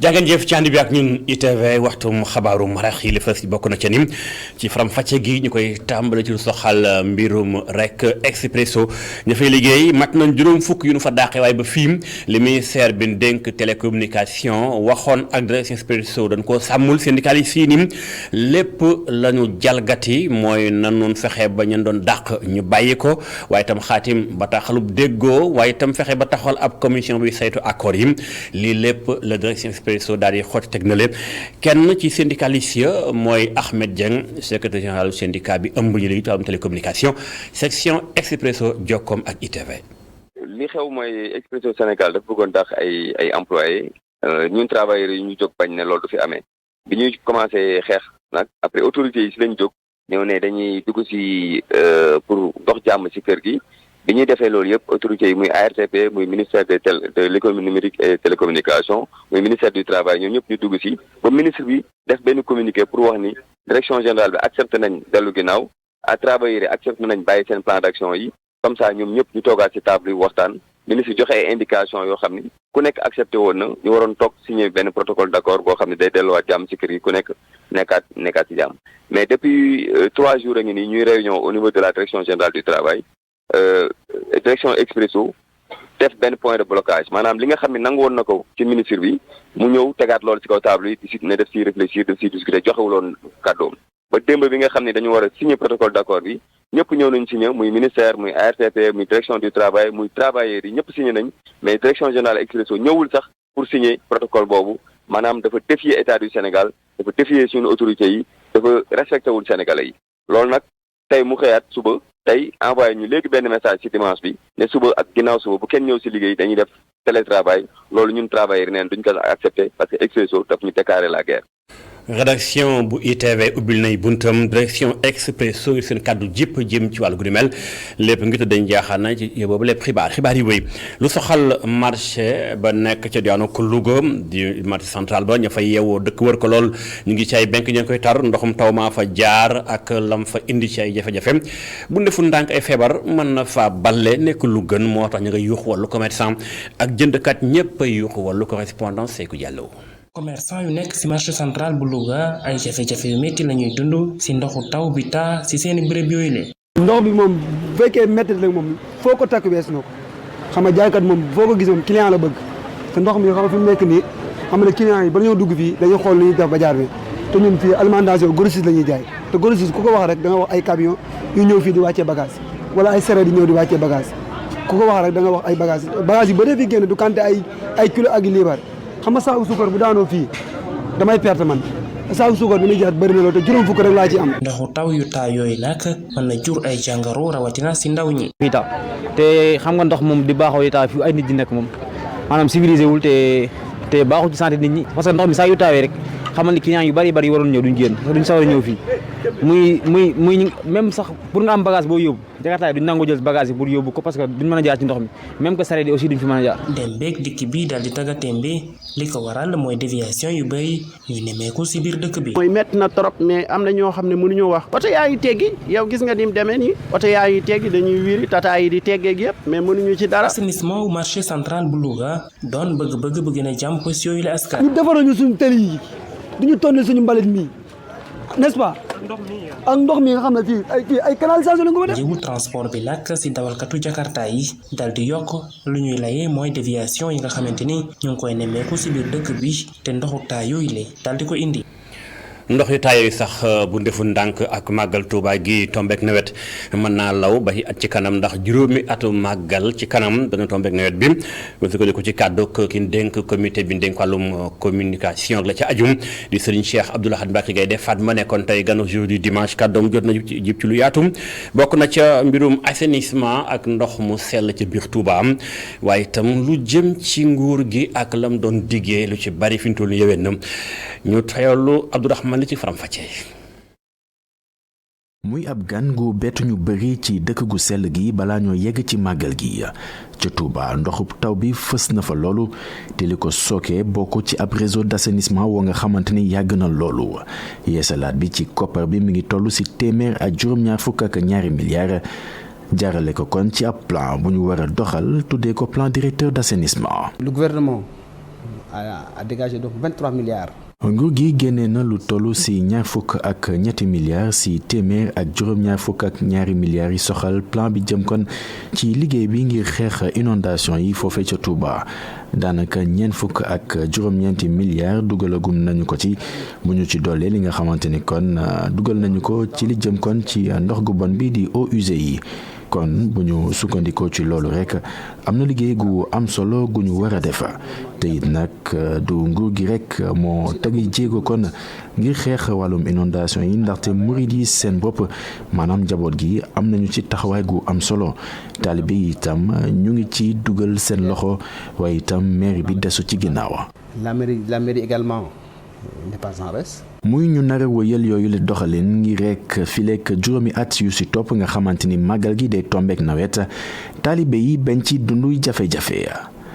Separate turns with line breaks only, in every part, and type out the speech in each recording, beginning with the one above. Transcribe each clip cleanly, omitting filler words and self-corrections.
jàngeen jëf ci ànd bi ak ñun ITV waxtum xabaaru marax yi li fas bokk na ca ni ci faram fàcce gi ñu koy tàmbale ci lu soxal mbirum rek Expresso ña fay liggéey mat nañ juróom fukk yu nu fa dàqee waaye ba fii le ministère bi dénk télécommunication waxoon ak direction Expresso dañ koo sàmmul syndicaliste yi ni lépp la ñu jalgati mooy nanoon fexe ba ñu doon dàq ñu bàyyi ko waaye itam xaatim bataaxalub déggoo waaye itam fexe ba taxawal ab commission bi saytu accord yi lii lépp la direction Expresso daal di xotti teg na lépp kenn ci syndicaliste ya mooy Ahmed Dieng secrétaire général syndicat bi ëmb ñu liggéey ci wàllum télécommunication section Expresso jokkoom ak ITV.
li xew mooy Expresso Sénégal dafa bëggoon tax ay employés ñun travailleurs yi ñu jóg bañ ne loolu du fi amee bi ñuy commencé xeex nag après autorités yi si lañ jóg ñëw ne dañuy dugg si pour dox jàmm si kër gi. bi ñuy defee loolu yëpp autorités yi muy ARTP muy ministère de l'économie numérique et télécommunication muy ministère du travail ñoom ñëpp ñu dugg si ba ministre bi def benn communiqué pour wax ni direction générale bi accepté nañ dellu ginnaaw à travailleurs yi accepté nañ bàyyi seen plan d'action yi comme ça ñoom ñëpp ñu toogaat si table yi waxtaan ministre joxe ay indication yoo xam ni ku nekk accepté woon na ñu waroon toog signé benn protocole d'accord boo xam ne day delluwaat jàmm si kër yi ku nekk nekkaat si jàmm mais depuis 3 jours a ngi nii ñuy réunion au niveau de la direction générale du travail direction Expresso def benn point de blocage maanaam li nga xam ne nangu woon na ko ci ministre bi mu ñëw tegaat loolu ci kaw table yi di si ne def si réfléchir def si discuter joxewuloon kàddoom ba démb bi nga xam ne dañu war a signer protocole d'accord bi ñëpp ñëw nañ signer muy ministère muy ARTP muy direction du travail muy travailleurs yi ñëpp signer nañ mais direction générale Expresso ñëwul sax pour signer protocole boobu maanaam dafa défier état du Sénégal dafa défier suñu autorités yi dafa respecté wul sénégalais yi loolu nag tey mu xëyaat suba tey envoyé ñu léegi benn message ci dimanche bi ne suba ak ginnaaw suba bu kenn ñëw ci liggéey dañuy def télétravail loolu ñun travailleurs neen duñ ko accepté parce que Expresso daf ñu déclarer la guerre.
rédaction bu ITV ubbil nay buntam direction Expresso seen kàddu jëpp jëm ci wàllu gu ni mel lépp ngi tëdd dañ jaaxaan na ci boobu lépp xibaar yi wéy lu soxal marché ba nekk ca diwaanu Louga di marché central ba ña fay yeewoo dëkk wër ko lool ñu ngi ci ay benk ñu ngi koy tar ndoxum taw maa fa jaar ak lam fa indi ci ay jafe-jafe bu deful ndànk ay feebar mën na faa balle nekk lu gën moo tax ñu nga yuuxu wàllu commerçant ak jëndkat ñëpp a yuuxu wàllu correspondant Seydou Diallo.
commerçant yu nekk ci marché central bu Louga ay jafe-jafe yu métti la ñuy dund ci ndoxu taw bi taa ci seeni bërëb yooyu la.
ndox bi moom bu fekkee métti rek moom foo ko takk wees na ko xam nga jaaykat moom foo ko gis moom client la bëgg te ndox mi xam nga fi mu nekk nii xam ne client yi ba ñoo dugg fii dañuy xool li ñuy def ba jaar bi te ñun fii alimentation grossiste la ñuy jaay te grossiste ku ko wax rek da nga wax ay camion yu ñëw fii di wàccee bagage wala ay sareet yi ñëw di wàccee bagage ku ko wax rek da nga wax ay bagage yi ba dee fi génn du kante ay kilo ak liibar xam nga saaku suukar bu daanoo fii damay perte man saaku suukar bi muy jar bëri na loolu te juróom fukk rek laa ci am.
ndoxu taw yu taa yooyu nag mën na jur ay jàngoro rawatina ci ndaw ñi.
fii taw te xam nga ndox moom di baaxoo yi taa fi ay nit ñi nekk moom maanaam civilisé wul te baaxul ci santé nit ñi parce que ndox mi saa yu taawee rek xamal ni client yu bari yi waroon ñëw duñ génn duñ sawar a ñëw fii muy même sax pour nga am bagage boo yóbbu jakartaay duñ nangoo jël bagage yi pour yóbbu ko parce que duñ mën a jaar ci ndox mi même que sareet yi aussi duñ fi mën a jaar.
dem beeg dikk bi daal di tagga tembe li ko waral mooy déviation yu bëri yu nemmeeku ci biir dëkk bi.
mooy métti na trop mais am na ñoo xam ne mënuñoo wax oto yaa ngi teggi yow gis nga ni mu demee nii oto yaa ngi teggi dañuy wiiri tata yi di teggeeg yëpp mais mënuñu ci dara.
assainissement wu marché central bu Louga doon bëgg-bëgg bu gën a jàmm pos yooyu la askan.
ñu defaral ñu suñu tëli yi duñu tonne suñu mbalit mi n'est-ce pas ak ndox mi nga xam ne fii ay canalisation la nga ko def.
jiwu transport bi nag ci dawalkatu jakarta yi dal di yokk lu ñuy layee mooy déviation yi nga xamante ni ñu ngi koy nemmeeku ci biir dëkk bi te ndoxu taa yooyu la dal di ko indi.
ndox yu taay yooyu sax bu ndefu ndànk ak màggal Tuuba gi tombeek nawet mën naa law ba at ci kanam ndax juróomi atu màggal ci kanam dana tombeek nawet bi ba sukkandiku ci kàddu ki dénk comité bi dénk wàllum communication ak la ca ajum di Serigne Cheikh Abdoul Ahad Mbacké Gaïndé Fatma nekkoon tey ganu jour du dimanche kàddoom jot na jib ci lu yaatum bokk na ca mbirum assainissement ak ndox mu sell ca biir Tuuba waaye itam lu jëm ci nguur gi ak lam doon diggee lu ci bari fi ñu toll yeween na ñu teewlu Abdourahmane li ci faram fàccee.
muy ab gan gu bett ñu bëri ci dëkk gu sell gi balaa ñoo yegg ci màggal gi ca Touba ndoxub taw bi fës na fa loolu te li ko sookee bokk ci ab réseau d'assainissement woo nga xamante ni yàgg na loolu yeesalaat bi ci koppar bi mi ngi toll ci téeméer ak juróom-ñaar fukk ak ñaari milliards jaarale ko kon ci ab plan bu ñu war a doxal tuddee ko plan directeur d'assainissement.
Le gouvernement a dégagé donc 23 milliards.
nguur gi génnee na lu toll ci ñaar fukk ak ñetti milliards ci téeméer ak juróom-ñaar fukk ak ñaari milliards yi soxal plan bi jëm kon ci liggéey bi ngir xeex inondation yi foofee ca Touba daanaka ñeent fukk ak juróom-ñeenti milliards dugalagum nañu ko ci bu ñu ci dollee li nga xamante ni kon dugal nañu ko ci li jëm kon ci ndox gu bon bi di eaux usées yi. kon bu ñu sukkandikoo ci loolu rek am na liggéey gu am solo gu ñu war a def te it nag du nguur gi rek moo tegi jéego kon ngir xeex wàllum inondation yi ndaxte murid yi seen bopp maanaam njaboot gi am nañu ci taxawaay gu am solo taalibe yi itam ñu ngi ci dugal seen loxo waaye itam mairie bi desu ci ginnaaw.
La mairie également n'est pas en reste.
muy ñu nar a wëyal yooyu la doxalin ngi rek fileek juróomi at yu ci topp nga xamante ni màggal gi day tombeek nawet taalibe yi bañ ci dunduy jafe-jafe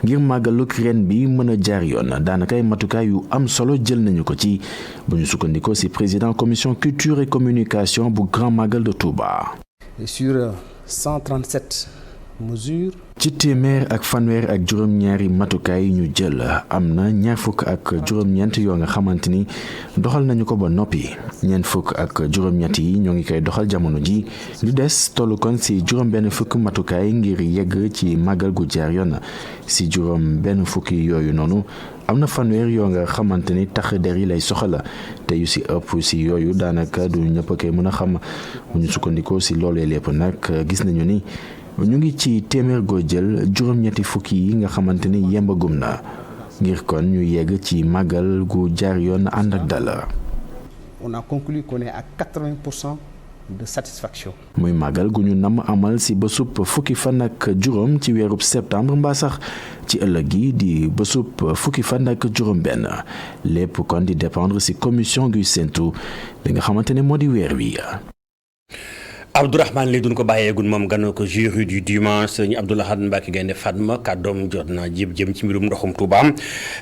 ngir màggaluk ren bi mën a jaar yoon daanaka ay matukaay yu am solo jël nañu ko ci bu ñu sukkandikoo ci président commission culture et communication bu grand magal de Touba.
Et sur 137 mesures.
ci téeméer ak fanweer ak juróom-ñaari matukaay ñu jël am na ñaar fukk ak juróom-ñeent yoo nga xamante ni doxal nañu ko ba noppi ñeent fukk ak juróom-ñett yi ñoo ngi koy doxal jamono ji lu des tollu kon ci juróom-benn fukk matukaay ngir yegg ci màggal gu jaar yoon ci juróom-benn fukki yooyu noonu am na fanweer yoo nga xamante ni tax der yi lay soxla te yu ci ëpp ci yooyu daanaka du ñëpp a koy mën a xam bu ñu sukkandikoo ci loolee lépp nag gis nañu ni. ñu ngi ci téeméer goo jël juróom-ñetti fukki yi nga xamante ni yembagum na ngir kon ñu yegg ci màggal gu jaar yoon ànd ak dal.
On a conclu qu'on est à 80% de satisfaction.
muy màggal gu ñu nam amal ci bésub fukki fan ak juróom ci weerub septembre mbaa sax ci ëllëg gi di bésub fukki fan ak juróom benn lépp kon di dépendre ci commission guy séntu li nga xamante ne moo di weer wi.
Abdourahmane li duñ ko bàyyeegul moom gannaaw ko jury du dimanche sëñ Abdou Lahad Mbacké Gaïndé Fatma kàddoom jot na jëm ci mbirum ndoxum Touba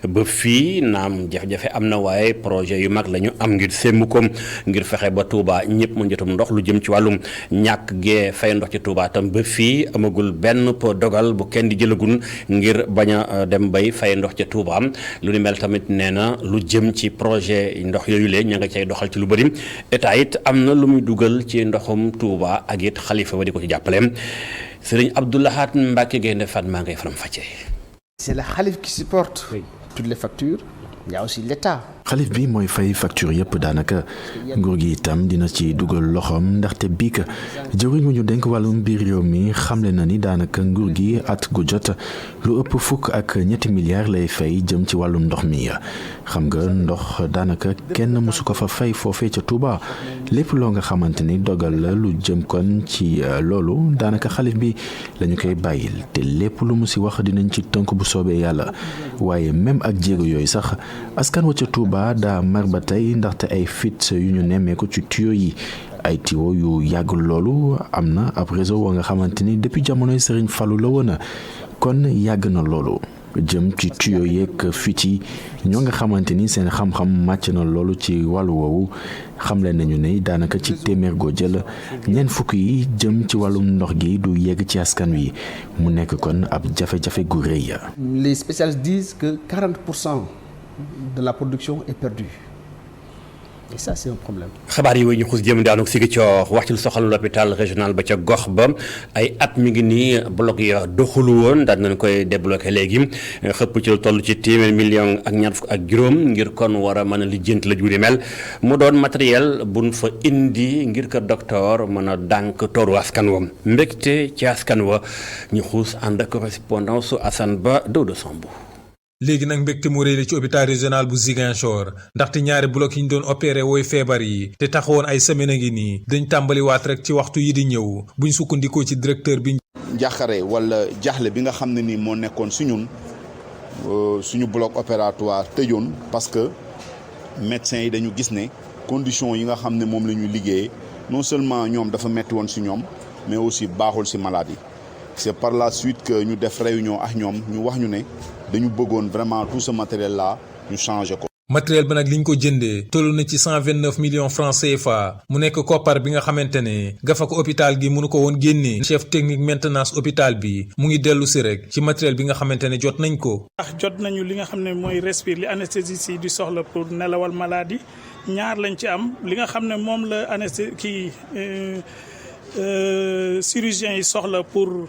ba fii naam jafe-jafe am na waaye projet yu mag la ñu am ngir sémmu ko ngir fexe ba Touba ñëpp mën jotum ndox lu jëm ci wàllum ñàkk gee fay ndox ci Touba tam ba fii amagul benn dogal bu kenn di jëlagul ngir bañ a dem bay fay ndox ca Touba lu ni mel tamit nee na lu jëm ci projet ndox yooyu lee ña nga cay doxal ci lu bëri état it am na lu muy dugal ci ndoxum Touba ak it xalifa ba di ko ci jàppale Serigne Abdou Lahad Mbacké Gaïndé Fatma ngay faram fàcce.
C'est le khalife qui supporte toutes les factures. Il y a aussi l'État.
xalif bi mooy fay facture yëpp daanaka nguur gi itam dina ci dugal loxoom ndaxte biik jëwriñ wu ñu denk wàllum biir réew mi xamle na ni daanaka nguur gi at gu jot lu ëpp fukk ak ñetti milliards lay fay jëm ci wàllum ndox mi xam nga ndox daanaka kenn mësu ko fa fay foofee ca Touba lépp loo nga xamante ni dogal la lu jëm kon ci loolu daanaka xalif bi lañu koy bàyyil te lépp lu mu si wax dinañ ci tënk bu soobee yàlla waaye même ak jéego yooyu sax askan wa ca Touba daa mar ba tey ndaxte ay fit yu ñu nemmeeku ci tuyau yi ay tuyau yu yàggul loolu am na ab réseau wa nga xamante ni depuis jamonoy Serigne Fallou la woon kon yàgg na loolu jëm ci tuyau yeeg fit yi ñoo nga xamante ni seen xam-xam màcc na loolu ci wàllu woowu xamle nañu ne daanaka ci téeméer goo jël ñeent fukk yi jëm ci wàllum ndox gi du yegg ci askan wi mu nekk kon ab jafe-jafe gu rëy.
Les spécialistes disent que 40% de la production est perdue. Et ça c'est un problème.
xabaar yi ñu xus jëm daanaka si Ziguinchor wax ci lu soxal l'hôpital régional ba ca gox ba ay at mi ngi nii bloc ya doxulu woon daal nañ koy débloqué léegi xëpp ci lu toll ci téeméer million ak ñaar fukk ak juróom ngir kon war a mën a lijjanti la juri mel mu doon matériel buñ fa indi ngir ko docteur mën a dànk tooru askan wa mbégte ci askan wa ñu xuus ànd ak correspondance su Assane Ba Dodo Sambu.
léegi nag mbégte mu rëy la ci hôpital régional bu Ziguinchor ndaxte ñaari bloc yi ñu doon opéré wooy feebar yi te taxawoon ay semaine a ngi nii dañ tàmbaliwaat rek ci waxtu yi di ñëw buñ sukkandikoo ci directeur bi.
njàqare wala jaaxle bi nga xam ne ni moo nekkoon si ñun suñu bloc opératoire tëjoon parce que médecins yi dañu gis ne conditions yi nga xam ne moom la ñuy liggéeyee non seulement ñoom dafa metti woon si ñoom mais aussi baaxul si malade yi. C'est par la suite que ñu def réunion ak ñoom ñu wax ñu ne dañu bëggoon vraiment tout ce matériel là ñu changer ko.
matériel bi nag liñ ko jëndee toll na ci 129 millions francs CFA mu nekk koppar bi nga xamante ne gafaka hôpital gi mënu ko woon génnee chef technique maintenance hôpital bi mu ngi dellu si rek ci matériel bi nga xamante ne jot nañ ko.
jot nañu li nga xam ne mooy respire li anesthésiste yi di soxla pour nelawal maladie ñaar lañ ci am li nga xam ne moom la chirurgiens yi soxla pour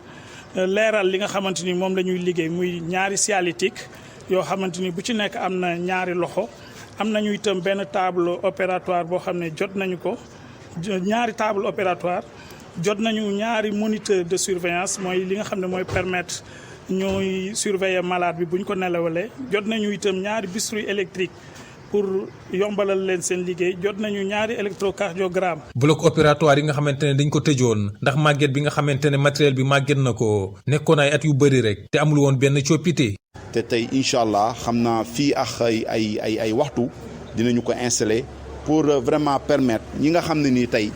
leeral li nga xamante ni moom la ñuy liggéey muy ñaari sialytique yoo xamante ni bu ci nekk am na ñaari loxo am nañu itam benn table opératoire boo xam ne jot nañu ko ñaari table opératoire jot nañu ñaari moniteur de surveillance mooy li nga xam ne mooy permettre ñooy surveiller malade bi bu ñu ko nelawalee jot nañu itam ñaari bistouri électrique pour yombalal leen seen liggéey jot nañu ñaari électrocardiogramme.
bloc opératoire yi nga xamante ne dañ ko tëjoon ndax màgget bi nga xamante ne matériel bi màgget na ko nekkoon ay at yu bëri rek te amul woon benn coppite.
te tey incha allah xam naa fii ak ay waxtu dinañu ko installer pour vraiment permettre ñi nga xam ne nii tey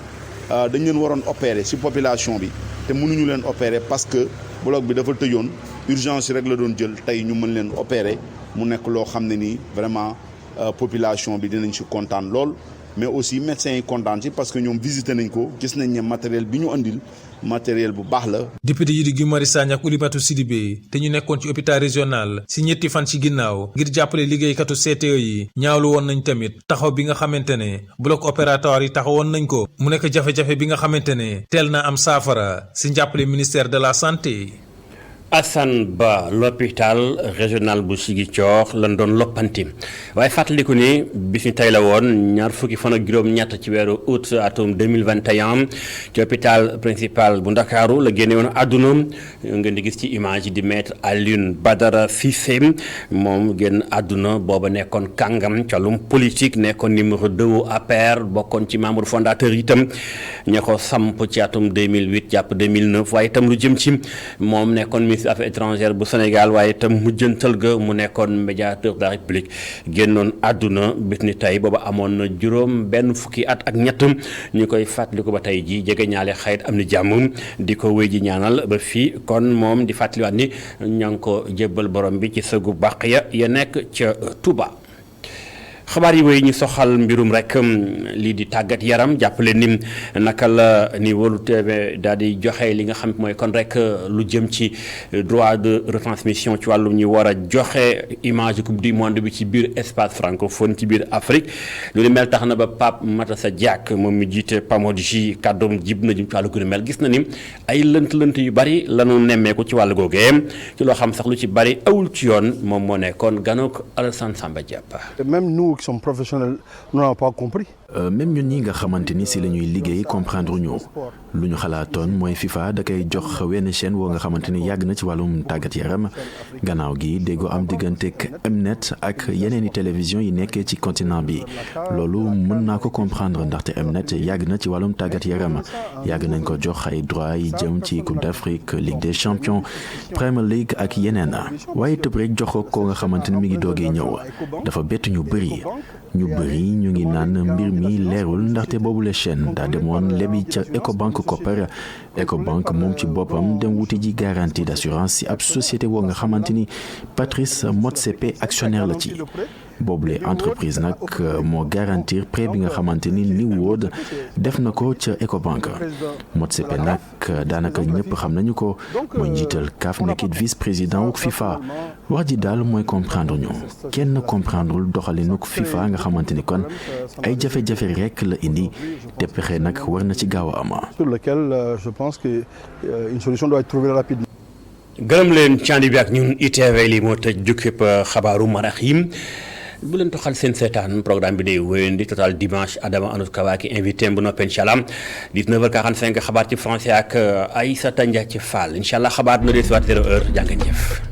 dañ leen waroon opérer ci population bi te mënuñu leen opérer parce que bloc bi dafa tëjoon urgence rek la doon jël tey ñu mën leen opérer mu nekk loo xam ne nii vraiment. Population bi dinañ ci kontaan lool mais aussi médecins yi kontaan ci parce que ñoom visité nañ ko gis nañ ne matériel bi ñu andil matériel bu baax la.
député yi di Guy Marius Sagna ak Oulimatou Sidibé te ñu nekkoon ci hôpital régional ci ñetti fan ci ginnaaw ngir jàppale liggéeykatu CTE yi ñaawlu woon nañ tamit taxaw bi nga xamante ne bloc opératoire yi taxawoon nañ ko mu nekk jafe-jafe bi nga xamante ne teel na am saafara ci njàppale ministère de la santé.
Assane Ba l'hôpital régional bu Ziguinchor lan doon loppanti waaye fàttaliku ni bis ñu tey la woon ñaar fukki fan ak juróom-ñett ci weeru août atum 2021 ci hôpital principal bu Ndakaaru la génne woon àdduna ngeen di gis ci image yi di maître Alioune Badara Cissé moom génn àdduna booba nekkoon kàngam ci wàllum politique nekkoon numéro 2 APR bokkoon ci membre fondateur itam ña ko samp ci atum 2008 jàpp 2009 waaye itam lu jëm ci moom nekkoon ministre affaires étrangères bu Sénégal waaye itam mujjantal ga mu nekkoon médiateur de la République génnoon àdduna bis ni tey booba amoon na juróom benn fukki at ak ñett ñu koy fàttaliku ba tey ji jege ñaale xayit am ni jàmm di ko wéy ji ñaanal ba fii kon moom di fàttaliwaat ni ña ngi ko jébbal borom bi ci sëgu bàq ya nekk ca Touba. xabaar yi wéy ñu soxal mbirum rek lii di tàggat yaram jàppale ni naka la ni Wolu TV daal di joxe li nga xam mooy kon rek lu jëm ci droit de retransmission ci wàllum ñu war a joxe image coupe du monde bi ci biir espace francophone ci biir Afrique lu ni mel tax na ba Pape Matassa Diack moom mi jiite PAMODJ kàddoom jib na jëm ci wàllu gu ni mel gis na ni ay lënt-lënt yu bari lanu nemmeeku ci wàllu googee ci loo xam sax lu ci bari awul ci yoon moom moo nekkoon ganook Alassane Samba Diapp.
Même nous qui sommes professionnels, nous n'avons pas compris.
Même ñun ñi nga xamante ni si la ñuy liggéey comprendre ñu lu ñu xalaatoon mooy FIFA da koy jox wenn chaîne woo nga xamante ni yàgg na ci wàllum tàggat yaram gannaaw gi déggoo am digganteeg Mnet ak yeneen i télévision yi nekkee ci continent bi loolu mën naa ko comprendre ndaxte Mnet yàgg na ci wàllum tàggat yaram yàgg nañ ko jox ay droit yi jëm ci Coupe d'Afrique Ligue des Champions Premier League ak yeneen waaye tëb rek jox ko nga xamante ni mi ngi doogee ñëw dafa bett ñu bëri ñu ngi naan mbir mi leerul ndaxte boobu la chaîne daa demoon lebi ca Ecobank koppar Ecobank moom ci boppam dem wuti ji garantie d'assurance ci ab société woo nga xamante ni Patrice Motsepe actionnaire la ci boobule entreprise nag moo garantir prêt bi nga xamante ni New World def na ko ca Ecobank Motsepe nag daanaka ñëpp xam nañu ko mooy njiital CAF nekkit vice président wu FIFA wax ji daal mooy comprendre ñu kenn comprendrewul doxalinuk FIFA nga xamante ni kon ay jafe-jafe rek la indi te pexe nag war na ci gaaw a am.
Sur lequel je pense que une solution doit être trouvée rapidement.
gërëm leen candi bi ak ñun ITV li moo tëj jukkib xabaaru marax yi bu leen toxal seen seetaan programme bi day wéyandi total dimanche Adama Anut Kawaki invité bu noppee incha allah 19h45 xabaar ci français ak Aïssata Ndiaye ci Fall incha allah xabaar na dee si waat 0h jàngeen jëf